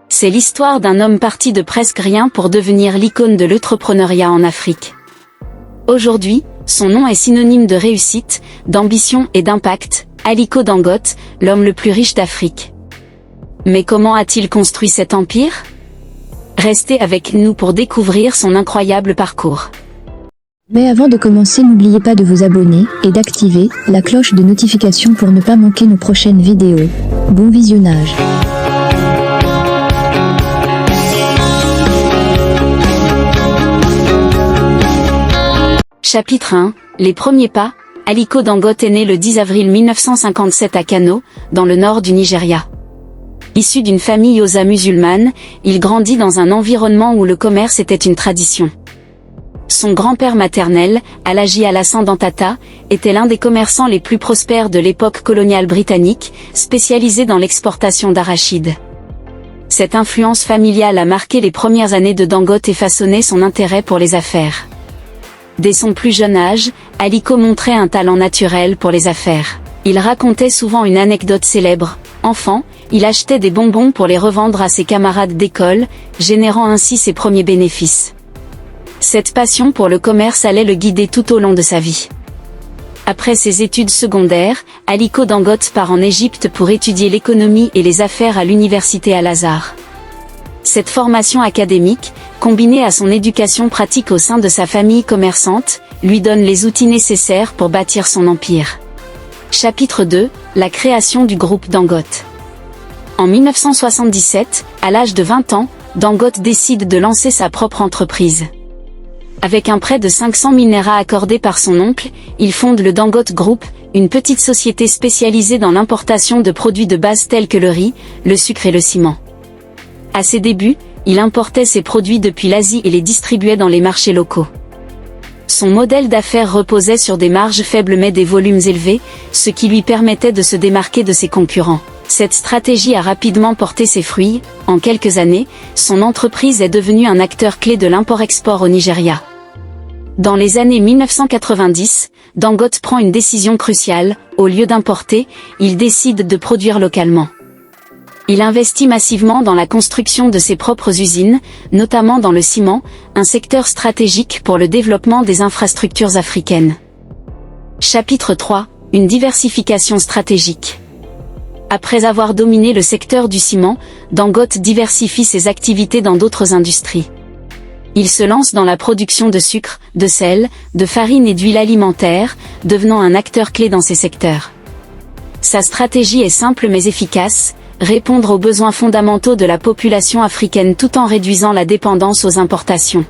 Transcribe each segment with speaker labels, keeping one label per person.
Speaker 1: C'est l'histoire d'un homme parti de presque rien pour devenir l'icône de l'entrepreneuriat en Afrique. Aujourd'hui, son nom est synonyme de réussite, d'ambition et d'impact, Aliko Dangote, l'homme le plus riche d'Afrique. Mais comment a-t-il construit cet empire? Restez avec nous pour découvrir son incroyable parcours.
Speaker 2: Mais avant de commencer, n'oubliez pas de vous abonner et d'activer la cloche de notification pour ne pas manquer nos prochaines vidéos. Bon visionnage.
Speaker 1: Chapitre 1. Les premiers pas. Aliko Dangote est né le 10 avril 1957 à Kano, dans le nord du Nigeria. Issu d'une famille Hausa musulmane, il grandit dans un environnement où le commerce était une tradition. Son grand-père maternel, Alhaji Alassane Dantata, était l'un des commerçants les plus prospères de l'époque coloniale britannique, spécialisé dans l'exportation d'arachides. Cette influence familiale a marqué les premières années de Dangote et façonné son intérêt pour les affaires. Dès son plus jeune âge, Aliko montrait un talent naturel pour les affaires. Il racontait souvent une anecdote célèbre. Enfant, il achetait des bonbons pour les revendre à ses camarades d'école, générant ainsi ses premiers bénéfices. Cette passion pour le commerce allait le guider tout au long de sa vie. Après ses études secondaires, Aliko Dangote part en Égypte pour étudier l'économie et les affaires à l'université Al-Azhar. Cette formation académique, combinée à son éducation pratique au sein de sa famille commerçante, lui donne les outils nécessaires pour bâtir son empire. Chapitre 2. La création du groupe Dangote. En 1977, à l'âge de 20 ans, Dangote décide de lancer sa propre entreprise. Avec un prêt de 500 000 naira accordé par son oncle, il fonde le Dangote Group, une petite société spécialisée dans l'importation de produits de base tels que le riz, le sucre et le ciment. À ses débuts, il importait ses produits depuis l'Asie et les distribuait dans les marchés locaux. Son modèle d'affaires reposait sur des marges faibles mais des volumes élevés, ce qui lui permettait de se démarquer de ses concurrents. Cette stratégie a rapidement porté ses fruits. En quelques années, son entreprise est devenue un acteur clé de l'import-export au Nigeria. Dans les années 1990, Dangote prend une décision cruciale. Au lieu d'importer, il décide de produire localement. Il investit massivement dans la construction de ses propres usines, notamment dans le ciment, un secteur stratégique pour le développement des infrastructures africaines. Chapitre 3. Une diversification stratégique. Après avoir dominé le secteur du ciment, Dangote diversifie ses activités dans d'autres industries. Il se lance dans la production de sucre, de sel, de farine et d'huile alimentaire, devenant un acteur clé dans ces secteurs. Sa stratégie est simple mais efficace: répondre aux besoins fondamentaux de la population africaine tout en réduisant la dépendance aux importations.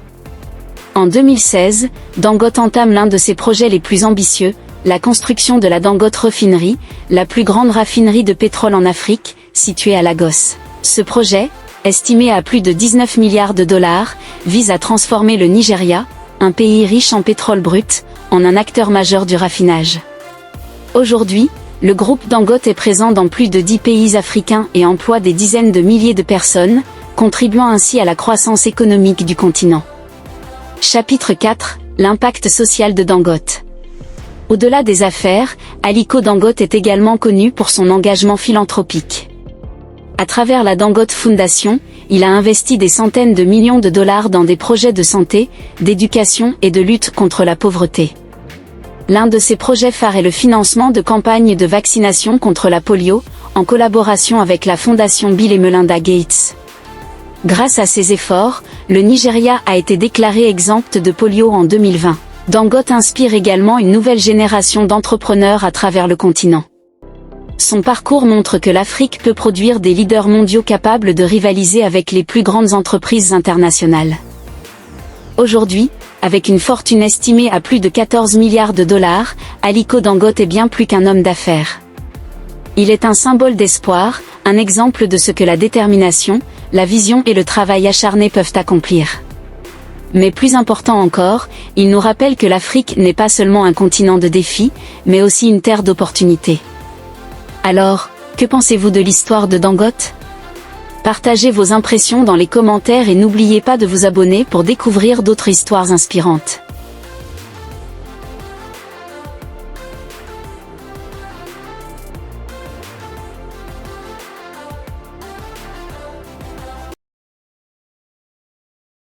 Speaker 1: En 2016, Dangote entame l'un de ses projets les plus ambitieux, la construction de la Dangote Refinery, la plus grande raffinerie de pétrole en Afrique, située à Lagos. Ce projet, estimé à plus de 19 milliards de dollars, vise à transformer le Nigeria, un pays riche en pétrole brut, en un acteur majeur du raffinage. Aujourd'hui, le groupe Dangote est présent dans plus de 10 pays africains et emploie des dizaines de milliers de personnes, contribuant ainsi à la croissance économique du continent. Chapitre 4. L'impact social de Dangote. Au-delà des affaires, Aliko Dangote est également connu pour son engagement philanthropique. À travers la Dangote Foundation, il a investi des centaines de millions de dollars dans des projets de santé, d'éducation et de lutte contre la pauvreté. L'un de ses projets phares est le financement de campagnes de vaccination contre la polio, en collaboration avec la fondation Bill et Melinda Gates. Grâce à ces efforts, le Nigeria a été déclaré exempt de polio en 2020. Dangote inspire également une nouvelle génération d'entrepreneurs à travers le continent. Son parcours montre que l'Afrique peut produire des leaders mondiaux capables de rivaliser avec les plus grandes entreprises internationales. Aujourd'hui, avec une fortune estimée à plus de 14 milliards de dollars, Aliko Dangote est bien plus qu'un homme d'affaires. Il est un symbole d'espoir, un exemple de ce que la détermination, la vision et le travail acharné peuvent accomplir. Mais plus important encore, il nous rappelle que l'Afrique n'est pas seulement un continent de défis, mais aussi une terre d'opportunités. Alors, que pensez-vous de l'histoire de Dangote ? Partagez vos impressions dans les commentaires et n'oubliez pas de vous abonner pour découvrir d'autres histoires inspirantes.